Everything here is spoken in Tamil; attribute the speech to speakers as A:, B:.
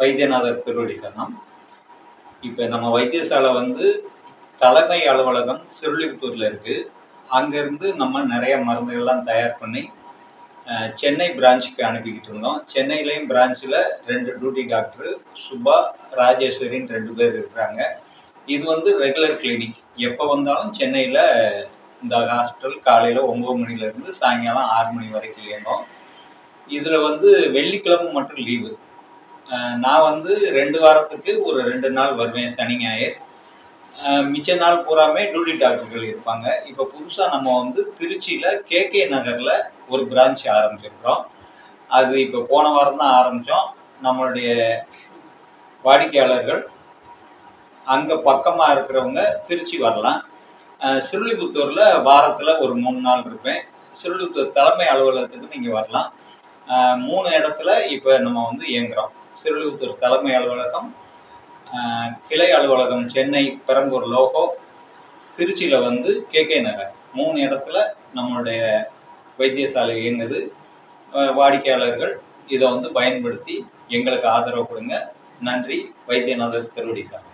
A: வைத்தியநாதர் திருவடி சரணம். இப்போ நம்ம வைத்தியசாலை வந்து தலைமை அலுவலகம் சிறுலிபுத்தூரில் இருக்குது. அங்கேருந்து நம்ம நிறைய மருந்துகள்லாம் தயார் பண்ணி சென்னை பிரான்ச்சுக்கு அனுப்பிக்கிட்டு இருந்தோம். சென்னையிலையும் பிரான்ச்சில் 2 டியூட்டி டாக்டரு சுபா, ராஜேஸ்வரின்னு 2 பேர் இருக்கிறாங்க. இது வந்து ரெகுலர் கிளினிக். எப்போ வந்தாலும் சென்னையில் இந்த ஹாஸ்பிட்டல் காலையில் 9 மணிலேருந்து சாயங்காலம் 6 மணி வரைக்கும் இயங்கும். இதில் வந்து வெள்ளிக்கிழமை மட்டும் லீவு. நான் வந்து 2 வாரத்துக்கு ஒரு 2 நாள் வருவேன், சனி ஞாயிறு. மிச்ச நாள் பூராமே டியூட்டி டாக்டர்கள் இருப்பாங்க. இப்போ புதுசாக நம்ம வந்து திருச்சியில் கேகே நகரில் ஒரு பிரான்ச் ஆரம்பிச்சிருக்கிறோம். அது இப்போ போன வாரம் தான் ஆரம்பித்தோம். நம்மளுடைய வாடிக்கையாளர்கள் அங்கே பக்கமாக இருக்கிறவங்க திருச்சி வரலாம். சிறுலிபுத்தூரில் வாரத்தில் ஒரு 3 நாள் இருப்பேன். சிறுலிபுத்தூர் தலைமை அலுவலகத்துக்கு நீங்கள் வரலாம். 3 இடத்துல இப்போ நம்ம வந்து இயங்குகிறோம். சிறுலிபுத்தூர் தலைமை அலுவலகம், கிளை அலுவலகம் சென்னை பெரம்பூர் லோகோ, திருச்சியில் வந்து கேகே நகர், 3 இடத்துல நம்மளுடைய வைத்தியசாலை இயங்குது. வாடிக்கையாளர்கள் இதை வந்து பயன்படுத்தி எங்களுக்கு ஆதரவு கொடுங்க. நன்றி. வைத்தியநாதர் திருவடி சார்.